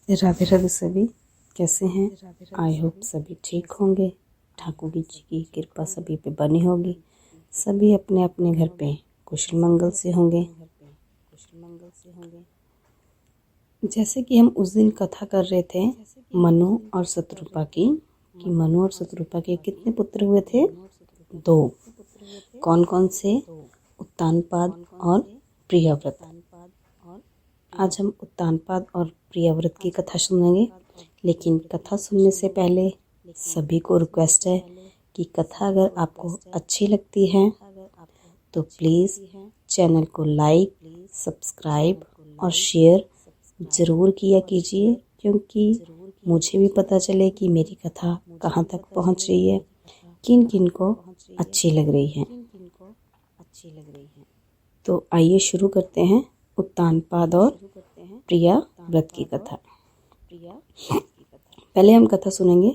राधे राधे सभी, कैसे हैं? आई होप सभी ठीक होंगे। ठाकुर जी की कृपा सभी पे बनी होगी। सभी अपने अपने घर पे कुशल मंगल से होंगे। जैसे कि हम उस दिन कथा कर रहे थे मनु और शत्रुपा की, कि मनु और शत्रुपा के कितने पुत्र हुए थे? 2। कौन कौन से? उत्तानपाद और प्रियव्रत। आज हम उत्तानपाद और प्रियव्रत की कथा सुनेंगे, लेकिन कथा सुनने से पहले सभी को रिक्वेस्ट है कि कथा अगर आपको अच्छी लगती है तो प्लीज़ चैनल को लाइक, सब्सक्राइब और शेयर ज़रूर किया कीजिए, क्योंकि मुझे भी पता चले कि मेरी कथा कहाँ तक पहुँच रही है, किन किन को अच्छी लग रही है। तो आइए शुरू करते हैं उत्तानपाद और प्रियव्रत की कथा। पहले हम कथा सुनेंगे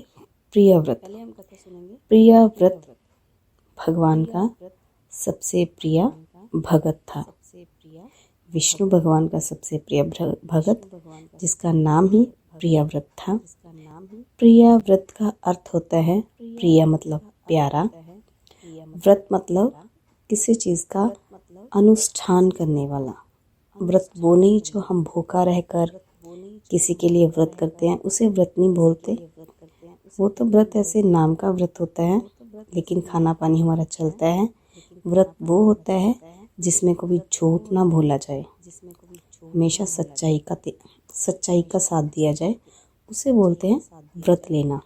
प्रियव्रत। प्रियव्रत भगवान का सबसे प्रिय भगत था। विष्णु भगवान का सबसे प्रिय भगत, जिसका नाम ही प्रियव्रत था। प्रियव्रत का अर्थ होता है प्रिय मतलब प्यारा, व्रत मतलब किसी चीज़ का अनुष्ठान करने वाला। व्रत वो नहीं जो हम भूखा रहकर किसी के लिए व्रत करते हैं, उसे व्रत नहीं बोलते। वो तो व्रत ऐसे नाम का व्रत होता है, लेकिन खाना पानी हमारा चलता है। व्रत वो होता है जिसमें कभी झूठ ना बोला जाए, हमेशा सच्चाई का साथ दिया जाए, उसे बोलते हैं व्रत लेना।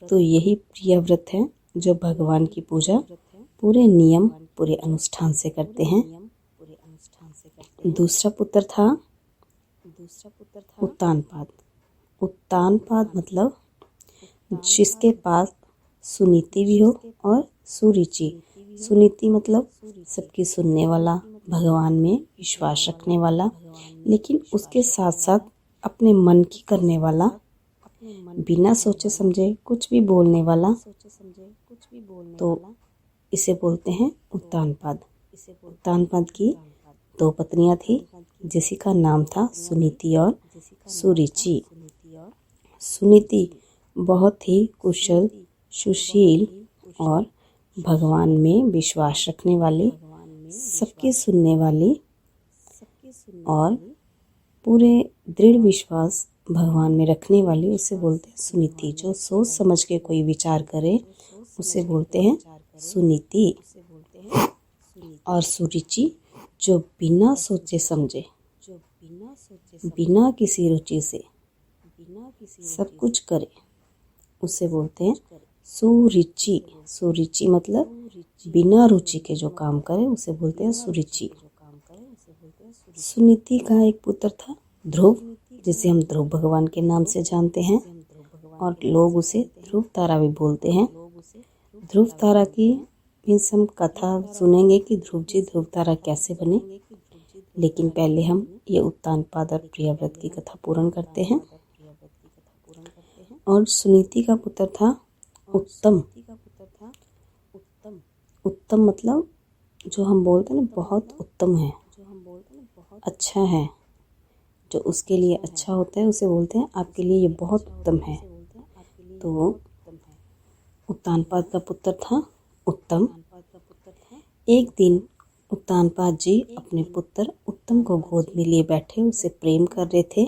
तो यही प्रिय व्रत है जो भगवान की पूजा पूरे नियम पूरे अनुष्ठान से करते हैं। दूसरा पुत्र था उत्तानपाद। उत्तानपाद मतलब जिसके पास सुनीति भी हो और सुरुचि। सुनीति मतलब सबकी सुनने वाला, भगवान में विश्वास रखने वाला, लेकिन उसके साथ साथ अपने मन की करने वाला, बिना सोचे समझे कुछ भी बोलने वाला, तो इसे बोलते हैं उत्तानपाद। उत्तानपाद की 2 पत्नियां थी, जिसी का नाम था सुनीति और सुरुचि। सुनीति बहुत ही कुशल, सुशील और भगवान में विश्वास रखने वाली, सबकी सुनने वाली और पूरे दृढ़ विश्वास भगवान में रखने वाली, उसे बोलते हैं सुनीति। जो सोच समझ के कोई विचार करे उसे बोलते हैं सुनीति। और सुरुचि जो बिना सोचे समझे, बिना किसी रुचि से सब कुछ करे, उसे बोलते हैं सुरुचि। सुरुचि मतलब बिना रुचि के जो काम करे उसे बोलते हैं सुरुचि। सुनीति का एक पुत्र था ध्रुव, जिसे हम ध्रुव भगवान के नाम से जानते हैं, और लोग उसे ध्रुव तारा भी बोलते हैं। ध्रुव तारा की मीन्स हम कथा सुनेंगे कि ध्रुव जी ध्रुव तारा कैसे बने, लेकिन पहले हम ये उत्तानपाद और प्रियव्रत की कथा पूर्ण करते हैं। और सुनीति का पुत्र था उत्तम। उत्तम मतलब जो हम बोलते हैं ना, बहुत उत्तम है, अच्छा है, जो उसके लिए अच्छा होता है उसे बोलते हैं आपके लिए ये बहुत उत्तम है। तो उत्तानपाद का पुत्र था उत्तम। एक दिन उत्तानपाद जी अपने पुत्र उत्तम को गोद में लिए बैठे उसे प्रेम कर रहे थे,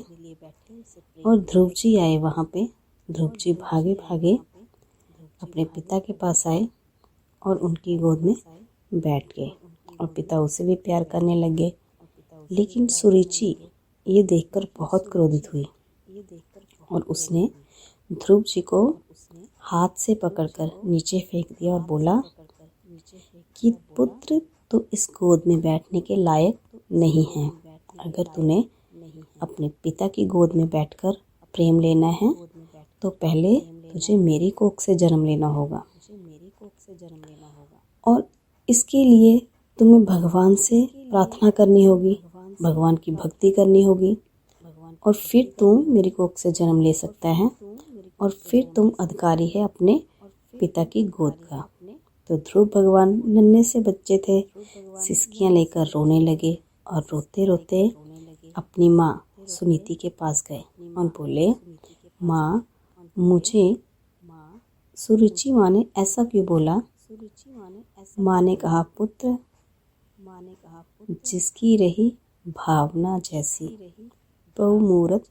और ध्रुव जी आए वहाँ पे। ध्रुव जी भागे भागे अपने पिता के पास आए और उनकी गोद में बैठ गए, और पिता उसे भी प्यार करने लगे। लेकिन सुरुचि ये देखकर बहुत क्रोधित हुई, और उसने ध्रुव जी को हाथ से पकड़कर नीचे फेंक दिया और बोला कि पुत्र तो इस गोद में बैठने के लायक नहीं है। अगर तूने अपने पिता की गोद में बैठकर प्रेम लेना है तो पहले तुझे मेरी कोख से जन्म लेना होगा, और इसके लिए तुम्हें भगवान से प्रार्थना करनी होगी, भगवान की भक्ति करनी होगी, और फिर तुम मेरी कोख से जन्म ले सकता है, और फिर तुम अधिकारी है अपने पिता की गोद का। तो ध्रुव भगवान नन्हे से बच्चे थे, सिसकियाँ लेकर रोने लगे, और रोते रोते अपनी माँ सुनीति के पास गए और बोले, माँ, मुझे सुरुचि माँ ने ऐसा क्यों बोला? माँ ने कहा, पुत्र, जिसकी रही भावना जैसी, प्रभु मूरत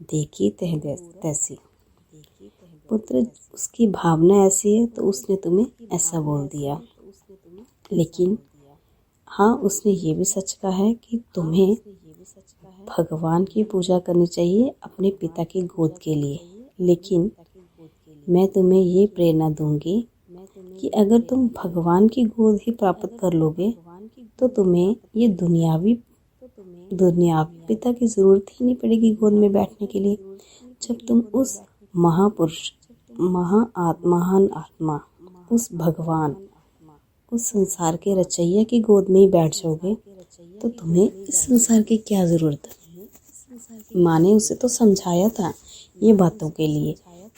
देखी तैसी। पुत्र, उसकी भावना ऐसी है तो उसने तुम्हें ऐसा बोल दिया। लेकिन हाँ, उसने ये भी सच कहा है कि तुम्हें भगवान की पूजा करनी चाहिए अपने पिता की गोद के लिए। लेकिन मैं तुम्हें ये प्रेरणा दूंगी कि अगर तुम भगवान की गोद ही प्राप्त कर लोगे तो तुम्हें ये दुनियावी पिता की ज़रूरत ही नहीं पड़ेगी गोद में बैठने के लिए। जब तुम उस महापुरुष, महान आत्मा, उस भगवान, उस संसार के रचैया की गोद में ही बैठ जाओगे तो तुम्हें इस संसार की क्या ज़रूरत है। माँ ने उसे तो समझाया था ये बातों के लिए,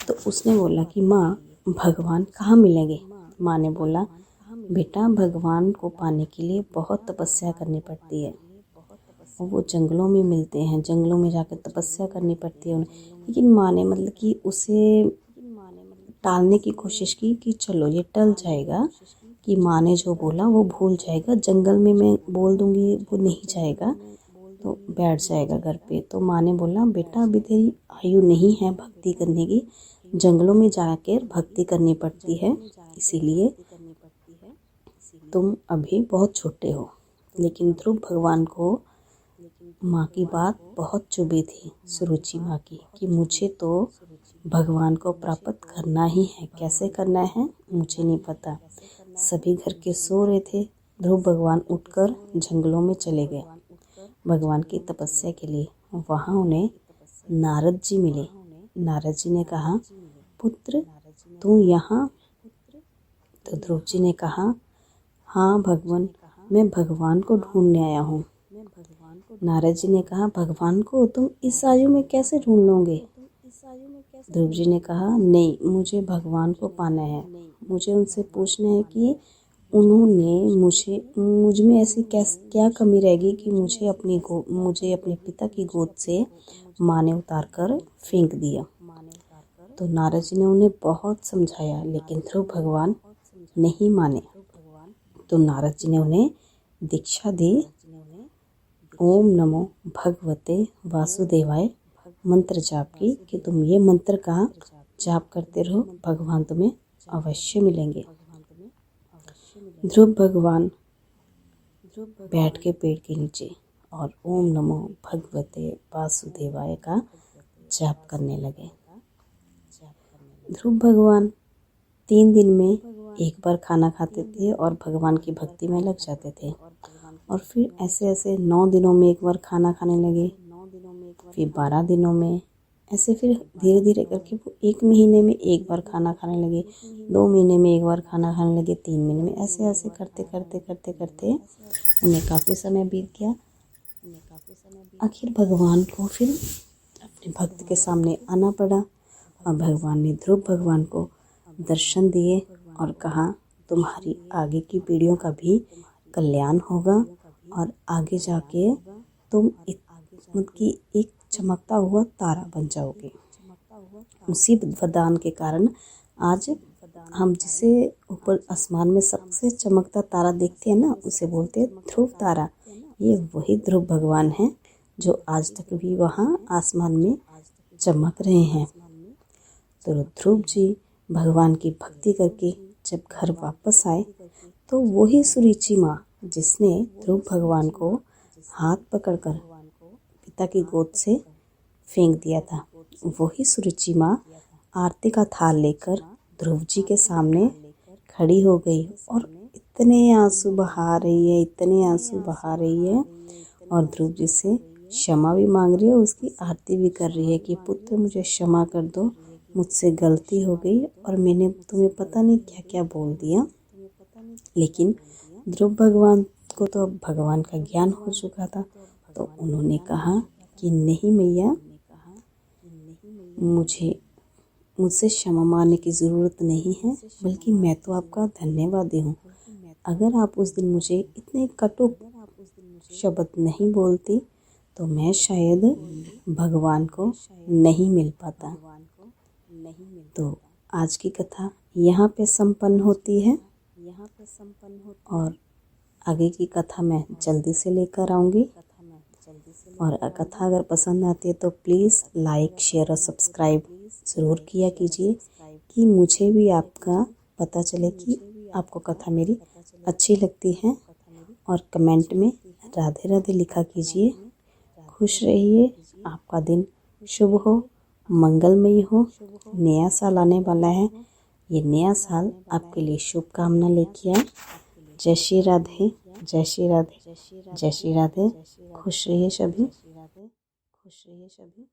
तो उसने बोला कि माँ, भगवान कहाँ मिलेंगे? माँ ने बोला, बेटा, भगवान को पाने के लिए बहुत तपस्या करनी पड़ती है और वो जंगलों में मिलते हैं, जंगलों में जाकर तपस्या करनी पड़ती है उन्हें। लेकिन माँ ने मतलब कि उसे टालने की कोशिश की कि चलो ये टल जाएगा, कि माँ ने जो बोला वो भूल जाएगा, जंगल में मैं बोल दूंगी वो नहीं जाएगा तो बैठ जाएगा घर पे। तो माँ ने बोला, बेटा, अभी तेरी आयु नहीं है भक्ति करने की, जंगलों में जाकर भक्ति करनी पड़ती है, इसीलिए तुम अभी बहुत छोटे हो। लेकिन ध्रुव भगवान को माँ की बात बहुत चुभी थी, सुरुचि माँ की, कि मुझे तो भगवान को प्राप्त करना ही है। कैसे करना है मुझे नहीं पता। सभी घर के सो रहे थे। ध्रुव भगवान उठकर जंगलों में चले गए भगवान की तपस्या के लिए। वहाँ उन्हें नारद जी मिले। नारद जी ने कहा, पुत्र, तू यहाँ? तो ध्रुव जी ने कहा, हाँ भगवान, मैं भगवान को ढूंढने आया हूँ। नारद जी ने कहा, भगवान को तुम इस आयु में कैसे ढूंढ लोगे? ध्रुव जी ने कहा, नहीं, मुझे भगवान को पाना है। मुझे उनसे पूछना है कि उन्होंने मुझ में ऐसी क्या कमी रहेगी कि मुझे अपने पिता की गोद से माँ ने उतार कर फेंक दिया। तो नारद जी ने उन्हें बहुत समझाया, लेकिन ध्रुव भगवान नहीं माने। तो नारद जी ने उन्हें दीक्षा दी, ओम नमो भगवते वासुदेवाय मंत्र जाप की, कि तुम ये मंत्र का जाप करते रहो, भगवान तुम्हें अवश्य मिलेंगे। ध्रुव भगवान बैठ के पेड़ के नीचे और ओम नमो भगवते वासुदेवाय का जाप करने लगे। ध्रुव भगवान 3 दिन में एक बार खाना खाते थे और भगवान की भक्ति में लग जाते थे। और फिर ऐसे 9 दिनों में एक बार खाना खाने लगे, फिर 12 दिनों में, ऐसे फिर धीरे धीरे करके वो 1 महीने में एक बार खाना खाने लगे, 2 महीने में एक बार खाना खाने लगे, 3 महीने में, ऐसे करते उन्हें काफ़ी समय बीत गया। आखिर भगवान को फिर अपने भक्त के सामने आना पड़ा और भगवान ने ध्रुव भगवान को दर्शन दिए और कहा, तुम्हारी आगे की पीढ़ियों का भी कल्याण होगा और आगे जाके तुम एक चमकता हुआ तारा बन जाओगे। उसी वरदान के कारण आज हम जिसे ऊपर आसमान में सबसे चमकता तारा देखते हैं ना, उसे बोलते हैं ध्रुव तारा। ये वही ध्रुव भगवान हैं जो आज तक भी वहाँ आसमान में चमक रहे हैं। तो ध्रुव जी भगवान की भक्ति करके जब घर वापस आए तो वही सुरुचि माँ जिसने ध्रुव भगवान को हाथ पकड़कर पिता की गोद से फेंक दिया था, वही सुरुचि माँ आरती का थाल लेकर ध्रुव जी के सामने खड़ी हो गई और इतने आंसू बहा रही है और ध्रुव जी से क्षमा भी मांग रही है, उसकी आरती भी कर रही है कि पुत्र, मुझे क्षमा कर दो, मुझसे गलती हो गई और मैंने तुम्हें पता नहीं क्या क्या बोल दिया। लेकिन ध्रुव भगवान को तो अब भगवान का ज्ञान हो चुका था, तो उन्होंने कहा कि नहीं मैया, मुझसे क्षमा मांगने की ज़रूरत नहीं है, बल्कि मैं तो आपका धन्यवादी हूँ। अगर आप उस दिन मुझे इतने कटु शब्द नहीं बोलती तो मैं शायद भगवान को नहीं मिल पाता। तो आज की कथा यहाँ पे संपन्न होती है और आगे की कथा मैं जल्दी से लेकर आऊँगी। और कथा अगर पसंद आती है तो प्लीज़ लाइक शेयर और सब्सक्राइब ज़रूर किया कीजिए कि मुझे भी आपका पता चले कि आपको कथा मेरी अच्छी लगती है। और कमेंट में राधे राधे लिखा कीजिए। खुश रहिए, आपका दिन शुभ हो, मंगलमय हो। नया साल आने वाला है, ये नया साल आपके लिए शुभकामना लेके आए। जय श्री राधे, जय श्री राधे, जय श्री राधे। खुश रहिए सभी, खुश रहिए सभी।